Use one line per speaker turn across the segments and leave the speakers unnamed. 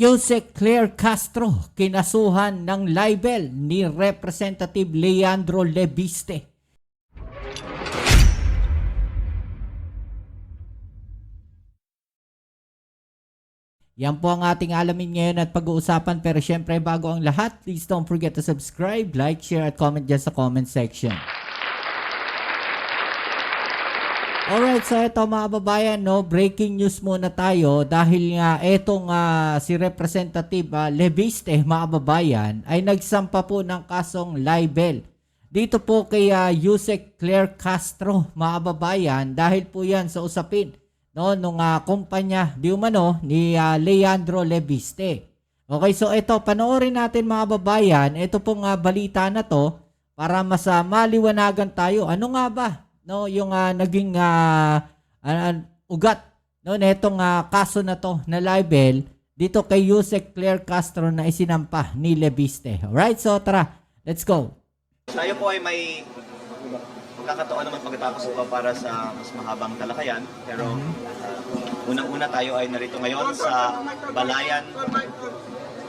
Yusek Claire Castro kinasuhan ng libel ni Representative Leandro Leviste. Yan po ang ating alamin ngayon at pag-uusapan, pero syempre bago ang lahat, please don't forget to subscribe, like, share at comment dyan sa comment section. Alright, so ito mga babayan, no, breaking news muna tayo dahil nga etong si Representative Leviste, mga babayan, ay nagsampa po ng kasong libel dito po kay Yusek Claire Castro, mga babayan, dahil po yan sa usapin nung kumpanya di umano ni Leandro Leviste. Okay, so ito, panoorin natin mga babayan, ito pong balita na to para mas maliwanagan tayo. Ano nga ba yung naging ugat netong kaso na to na libel dito kay Yusek Claire Castro na isinampa ni Leviste. Alright, so tara, let's go.
Tayo po ay may pagkakataon naman pagkatapos ito para sa mas mahabang talakayan. Pero unang-una tayo ay narito ngayon sa Balayan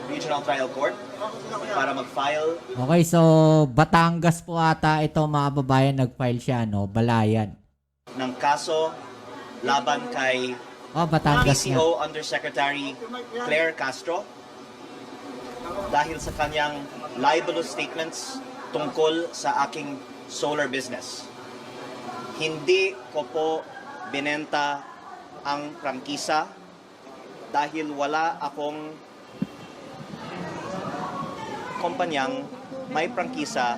Regional Trial Court para mag-file.
Okay, so Batangas po ata ito mga babayan, nag-file siya, no? Balayan.
Ng kaso laban kay
Batangas
PCO Undersecretary Claire Castro dahil sa kanyang libelous statements tungkol sa aking solar business. Hindi ko po binenta ang prangkisa dahil wala akong kumpanyang may prangkisa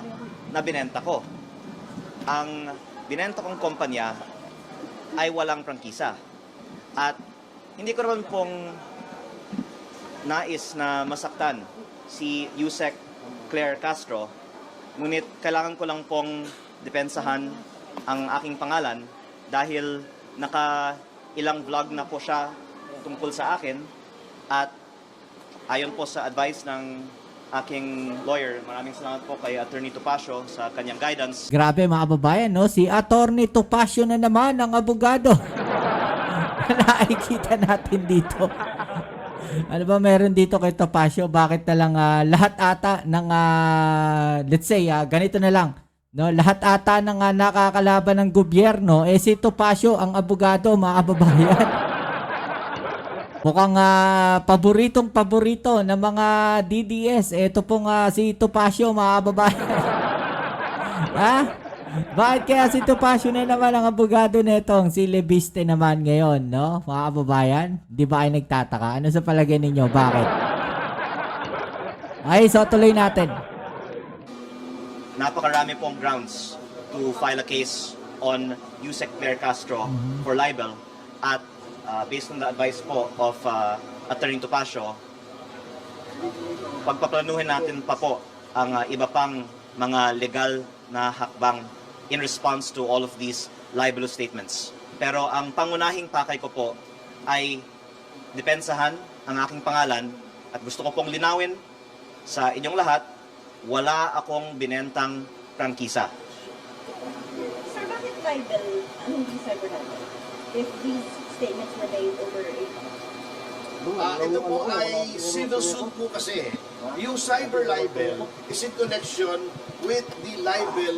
na binenta ko. Ang binenta kong kumpanya ay walang prangkisa. At hindi ko naman pong nais na masaktan si Yusek Claire Castro, ngunit kailangan ko lang pong depensahan ang aking pangalan dahil ilang vlog na po siya tungkol sa akin at ayon po sa advice ng aking lawyer. Maraming salamat po kay Attorney Topacio sa kanyang guidance.
Grabe mga babayan, no? Si Attorney Topacio na naman ang abogado. Nakikita natin dito. Ano ba meron dito kay Topacio? Bakit na lang lahat ata ng let's say ganito na lang, no? Lahat ata ng nakakalaban ng gobyerno si Topacio ang abogado, mga babayan. Mukhang paboritong-paborito ng mga DDS. Ito pong si Topacio, mga babayan. Ha? Bakit kaya si Topacio na naman ang abogado netong si Leviste naman ngayon, no? Mga kababayan, di ba ay nagtataka? Ano sa palagay ninyo? Bakit? Ay, so tuloy natin.
Napakarami pong grounds to file a case on Yusek Claire Castro for libel at based on the advice po of Attorney Topacio, pagpaplanuhin natin pa po ang iba pang mga legal na hakbang in response to all of these libelous statements. Pero ang pangunahing pakay ko po ay depensahan ang aking pangalan at gusto ko pong linawin sa inyong lahat, wala akong binentang prangkisa.
Sir, bakit libel ang hindi cyber libel? If these statements were made over
ito po ay civil suit po kasi. Yung cyber libel is in connection with the libel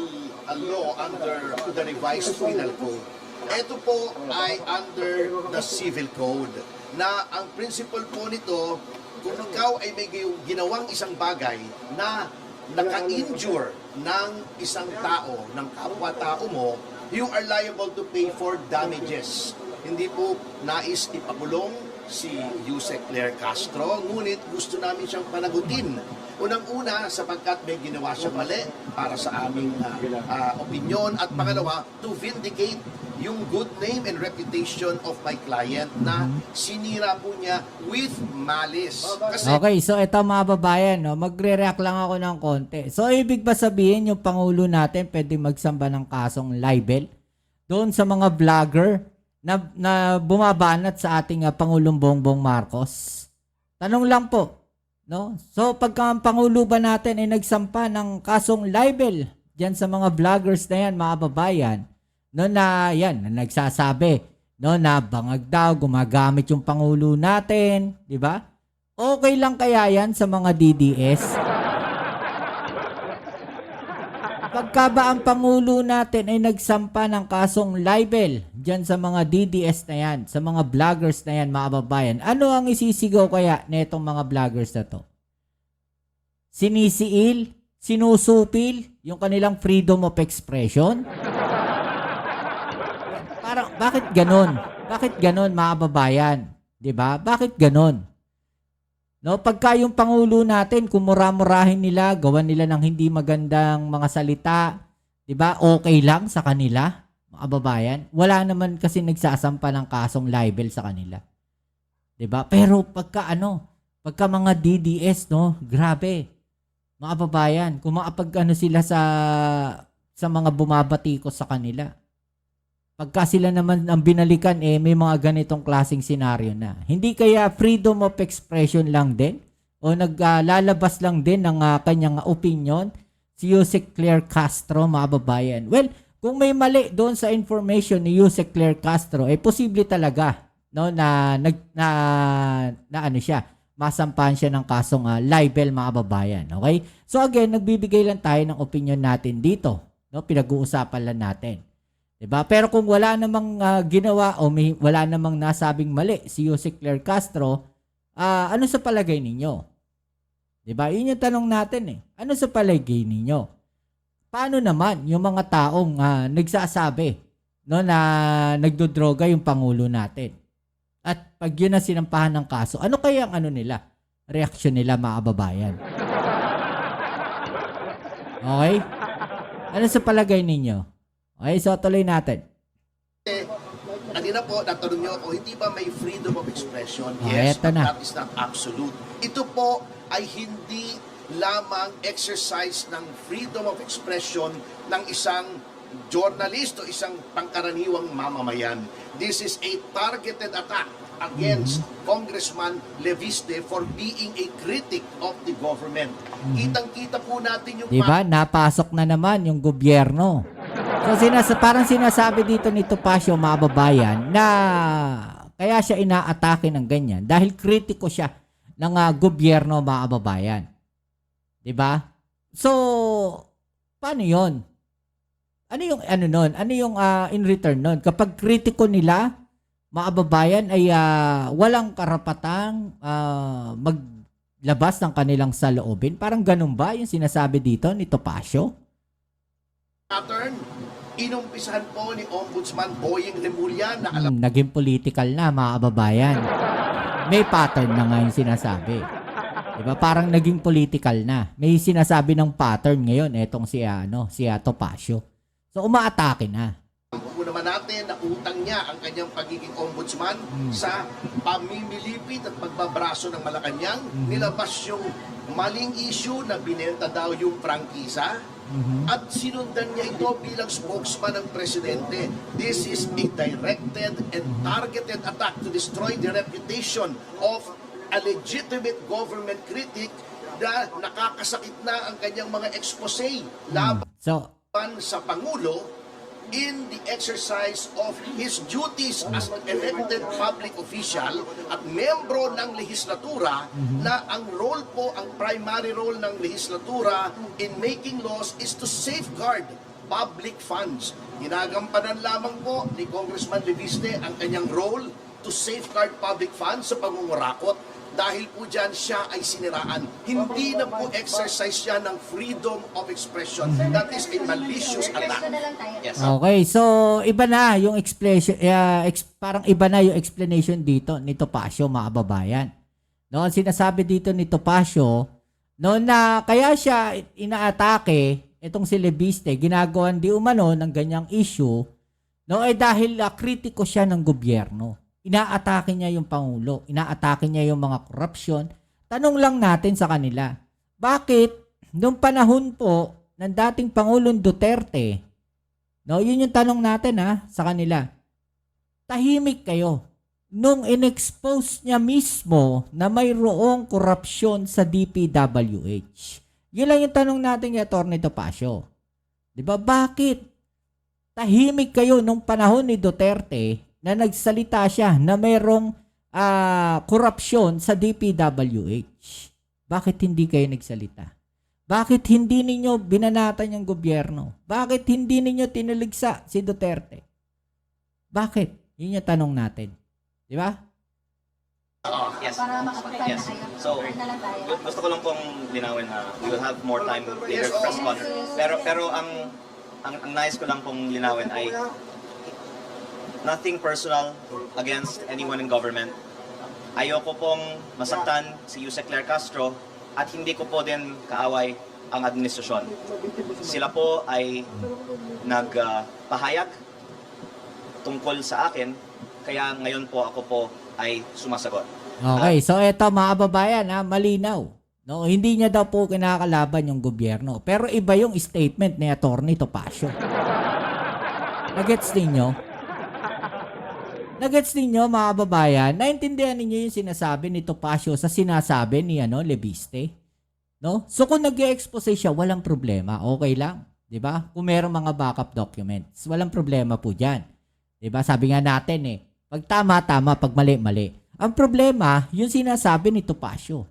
law under the revised penal code. Ito po ay under the civil code na ang principle po nito, kung ikaw ay may ginawang isang bagay na naka-injure ng isang tao, ng kapwa-tao mo, you are liable to pay for damages. Hindi po nais ipakulong si Yusek Claire Castro, ngunit gusto namin siyang panagutin. Unang-una, sapagkat may ginawa siyang mali para sa aming opinion, at pangalawa, to vindicate yung good name and reputation of my client na sinira po niya with malice. Kasi,
Okay, so ito mga babayan, no? Magre-react lang ako ng konti. So ibig ba sabihin yung Pangulo natin pwede magsamba ng kasong libel doon sa mga vlogger na bumabanat sa ating Pangulong Bongbong Marcos? Tanong lang po, no? So pagka ang Pangulo ba natin ay nagsampa ng kasong libel diyan sa mga vloggers na yan, mga babayan, no, na yan, na nagsasabi, no, na bangag daw, gumagamit yung Pangulo natin, di ba? Okay lang kaya yan sa mga DDS? Pagka ba ang Pangulo natin ay nagsampa ng kasong libel dyan sa mga DDS na yan, sa mga vloggers na yan, mga kababayan, ano ang isisigaw kaya na itong mga vloggers na to? Sinisiil? Sinusupil yung kanilang freedom of expression? Parang, bakit ganon? Bakit ganon, mga kababayan? Diba? Bakit ganon? No, pagka yung Pangulo natin, kumura-murahin nila, gawan nila ng hindi magandang mga salita, 'di ba? Okay lang sa kanila, mga kababayan. Wala naman kasi nagsasampa ng kasong libel sa kanila. 'Di ba? Pero pagka mga DDS, no, grabe. Mga kababayan, kung makapag sila sa mga bumabati ko sa kanila. Pagka sila naman ang binalikan, may mga ganitong klaseng senaryo na. Hindi kaya freedom of expression lang din? O naglalabas lang din ng kanyang opinion si Yusek Claire Castro, mga babayan? Well, kung may mali doon sa information ni Yusek Claire Castro, posible talaga, no, na masampahan siya ng kasong libel, mga babayan. Okay? So again, nagbibigay lang tayo ng opinion natin dito. No? Pinag-uusapan lang natin. Diba? Pero kung wala namang ginawa o wala namang nasabing mali si Yusek Claire Castro, ano sa palagay ninyo? Diba? Yun yung tanong natin . Ano sa palagay ninyo? Paano naman yung mga taong nagsasabi, no, na nagdodroga yung Pangulo natin? At pag yun na sinampahan ng kaso, ano kaya ang reaksyon nila, mga kababayan? Okay? Ano sa palagay ninyo? Okay, so tuloy natin.
Kanina po, natanong niyo ako, hindi ba may freedom of expression?
Yes,
Yes, but that is not absolute. Ito po ay hindi lamang exercise ng freedom of expression ng isang journalist o isang pangkaraniwang mamamayan. This is a targeted attack against Congressman Leviste for being a critic of the government. Kitang-kita po natin yung
Diba? Napasok na naman yung gobyerno. So parang sinasabi dito ni Topacio, mga babayan, na kaya siya inaatake ng ganyan dahil kritiko siya ng gobyerno, mga babayan. Diba? So, paano yon? Ano yung nun? Ano yung in return nun? Kapag kritiko nila, mga babayan, ay walang karapatang maglabas ng kanilang saloobin. Parang ganun ba yung sinasabi dito ni Topacio?
pattern, inumpisahan po ni Ombudsman Boying Remulla na alam
Naging political na, mga kababayan. May pattern na nga yung sinasabi. Diba? Parang naging political na. May sinasabi ng pattern ngayon, etong si Topacio. So, umaatake na.
po naman natin na utang niya ang kanyang pagiging ombudsman sa pamimilipit at pagbabraso ng Malacanang. Nilabas yung maling issue na binenta daw yung prangkisa at sinundan niya ito bilang spokesman ng presidente. This is a directed and targeted attack to destroy the reputation of a legitimate government critic na nakakasakit na ang kanyang mga expose laban
So,
sa Pangulo in the exercise of his duties as an elected public official at membro ng lehislatura na ang role po, ang primary role ng lehislatura in making laws is to safeguard public funds. Ginagampanan lamang po ni Congressman Leviste ang kanyang role to safeguard public funds sa pangungurakot. Dahil po dyan siya ay siniraan. Hindi na po exercise siya ng freedom of expression. That is a malicious attack.
Yes.
okay. So, iba na yung explanation, parang iba na yung explanation dito ni Topacio, mga kababayan. No, ang sinasabi dito ni Topacio, no, na kaya siya inaatake, itong si Leviste, ginagawan di umano ng ganyang issue, no, ay dahil kritiko siya ng gobyerno. Inaatake niya yung Pangulo. Inaatake niya yung mga korupsyon. Tanong lang natin sa kanila, bakit nung panahon po ng dating Pangulong Duterte, no, yun yung tanong natin sa kanila, tahimik kayo nung inexpose niya mismo na mayroong korupsyon sa DPWH. Yun lang yung tanong natin kay Atty. Topacio. Diba? Bakit tahimik kayo nung panahon ni Duterte na nagsalita siya na mayroong korupsyon sa DPWH. Bakit hindi kayo nagsalita? Bakit hindi ninyo binanatan yung gobyerno? Bakit hindi ninyo tiniligsa si Duterte? Bakit? Yun yung tanong natin. Di ba?
Yes.
Para makapag-time
Yes.
na kayo.
So,
Or na lang tayo.
gusto ko lang pong linawin na we will have more time later to press con. Pero ang nais ko lang pong linawin ay nothing personal against anyone in government. Ayoko pong masaktan si Yusek Claire Castro at hindi ko po din kaaway ang administrasyon. Sila po ay nagpahayag tungkol sa akin, kaya ngayon po ako po ay sumasagot.
Okay, so eto mga kababayan, malinaw. No, hindi niya daw po kinakalaban yung gobyerno. Pero iba yung statement ni Atty. Topacio. Nagets ninyo? Nagets ninyo mga kababayan? Naintindihan ninyo yung sinasabi ni Topacio sa sinasabi ni Leviste? No? So kung nag-expose siya, walang problema. Okay lang. 'Di ba? Kung merong mga backup documents, walang problema po diyan. 'Di ba? Sabi nga natin pag tama, tama, pag mali, mali. Ang problema, yung sinasabi ni Topacio.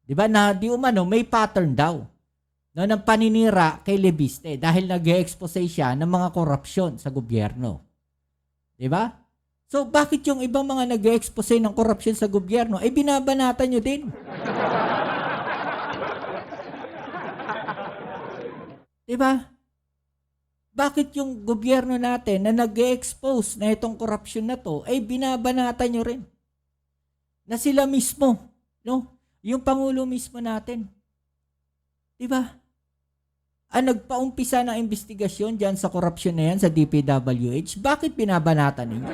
'Di ba? Na di umano may pattern daw ng paninira kay Leviste dahil nag-expose siya ng mga korupsyon sa gobyerno. 'Di ba? So bakit yung ibang mga nag-expose ng korupsyon sa gobyerno ay binabanatan nyo din? Diba? Bakit yung gobyerno natin na nag-expose na itong korupsyon na to ay binabanatan nyo rin? Na sila mismo, no? Yung Pangulo mismo natin. Diba? Nagpaumpisa ng investigasyon dyan sa korupsyon na yan sa DPWH, bakit binabanatan ninyo?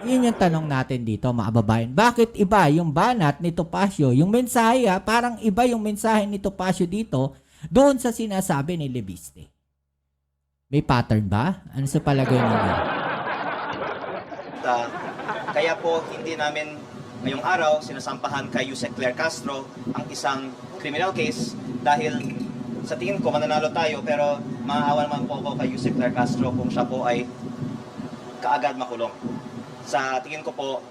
Yun yung tanong natin dito, mga kababayan. Bakit iba yung banat ni Topacio? Yung mensahe, parang iba yung mensahe ni Topacio dito doon sa sinasabi ni Leviste. May pattern ba? Ano sa palagay ninyo?
Kaya po hindi namin ngayong araw sinasampahan kay Yusek Claire Castro ang isang criminal case dahil sa tingin ko mananalo tayo pero maaawa naman po ako kay Yusek Claire Castro kung siya po ay kaagad makulong. Sa tingin ko po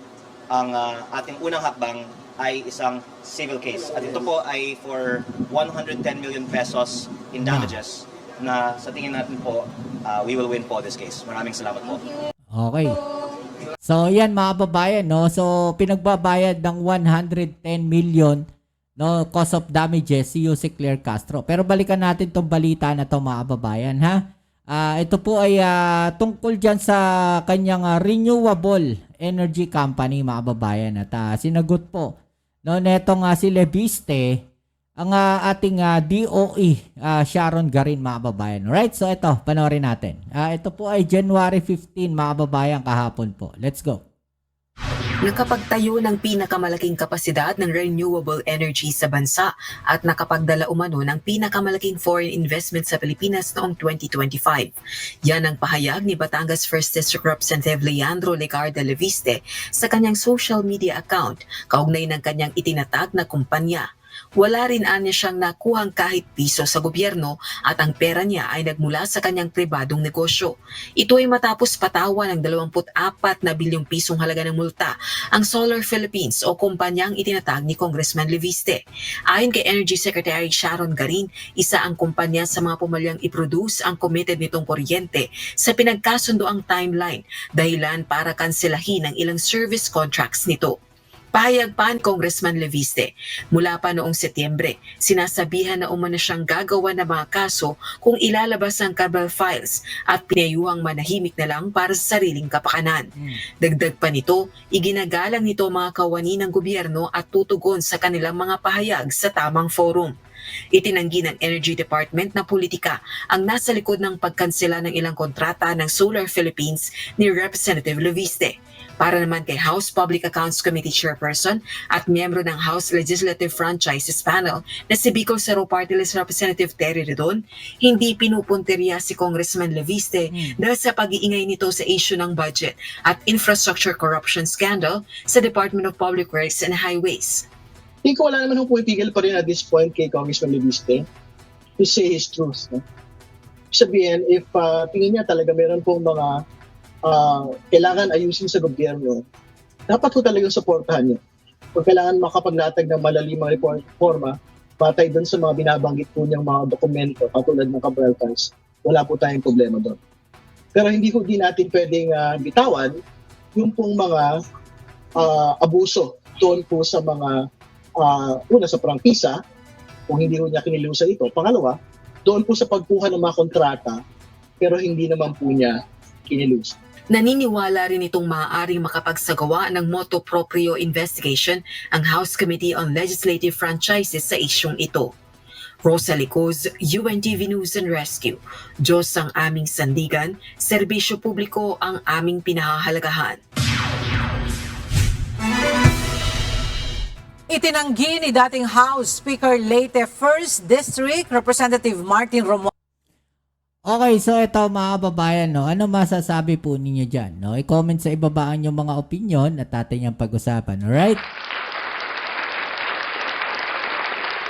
ang ating unang hakbang ay isang civil case at ito po ay for 110 million pesos in damages na sa tingin natin po we will win po this case. Maraming salamat po.
Okay. So, yan mga kababayan, no? So, pinagbabayad ng 110 million no cost of damages si Yusek Claire Castro. Pero balikan natin tong balita na to mga kababayan, ha? Ito po ay tungkol dyan sa kanyang renewable energy company mga kababayan. At sinagot po no netong si Leviste ang ating DOE Sharon Garin mga kababayan. Right? So ito, panoorin natin. Ito po ay January 15 mga kababayan kahapon po. Let's go.
Nakapagtayo ng pinakamalaking kapasidad ng renewable energy sa bansa at nakapagdala umano ng pinakamalaking foreign investment sa Pilipinas noong 2025. Yan ang pahayag ni Batangas 1st District Representative Leandro Legarda Leviste sa kanyang social media account kaugnay ng kanyang itinatag na kumpanya. Wala rin anya siyang nakuhang kahit piso sa gobyerno at ang pera niya ay nagmula sa kanyang pribadong negosyo. Ito ay matapos patawan ng 24 na bilyong pisong halaga ng multa ang Solar Philippines o kumpanyang itinatag ni Congressman Leviste. Ayon kay Energy Secretary Sharon Garin, isa ang kumpanya sa mga pumalyang i-produce ang committed nitong kuryente sa pinagkasundoang timeline dahilan para kanselahin ang ilang service contracts nito. Pahayag pa ni Congressman Leviste, mula pa noong Setyembre, sinasabihan na umano siyang gagawa ng mga kaso kung ilalabas ang Cabal files at pinayuhang manahimik na lang para sa sariling kapakanan. Dagdag pa nito, iginagalang nito mga kawani ng gobyerno at tutugon sa kanilang mga pahayag sa tamang forum. Itinanggi ng Energy Department na politika ang nasa likod ng pagkansela ng ilang kontrata ng Solar Philippines ni Representative Leviste. Para naman kay House Public Accounts Committee Chairperson at miyembro ng House Legislative Franchises Panel na si Bicol Cerro Party List Representative Terry Redon, hindi pinupunteriya si Congressman Leviste dahil sa pag-iingay nito sa issue ng budget at infrastructure corruption scandal sa Department of Public Works and Highways.
Hindi ko wala naman kung pumipigil pa rin at this point kay Congressman Leviste to say his truth. No? Sabihin, if tingin niya talaga meron pong mga kailangan ayusin sa gobyerno, dapat po talagang suportahan niyo. Kung kailangan makapaglatag ng malalimang reforma, patay doon sa mga binabanggit po niyang mga dokumento, katulad ng Cabral Files, wala po tayong problema doon. Pero hindi ko din natin pwedeng bitawan yung pong mga abuso doon po sa mga, una sa prangkisa, kung hindi ko niya kinilusan ito. Pangalawa, doon po sa pagkuha ng mga kontrata, pero hindi naman po niya kinilusan.
Naniniwala rin itong maaaring makapagsagawa ng motu proprio investigation ang House Committee on Legislative Franchises sa isyong ito. Rosa Licuz, UNTV News and Rescue. Diyos ang aming sandigan, serbisyo publiko ang aming pinahahalagahan.
Itinanggi ni dating House Speaker Leyte 1st District Representative Martin Romualdez.
Okay, so ito mga kababayan, no, ano masasabi po ninyo dyan? No? I-comment sa ibaba ang inyong mga opinion at atin yung pag-usapan, alright?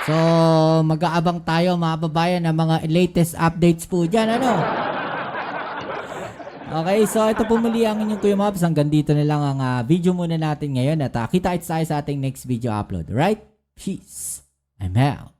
So, mag-aabang tayo mga kababayan ng mga latest updates po dyan, ano? Okay, so ito po muli ang inyong Kuya Mobs. Hanggang dito na lang ang video muna natin ngayon at kita-kits tayo sa ating next video upload, alright? Peace. I'm out.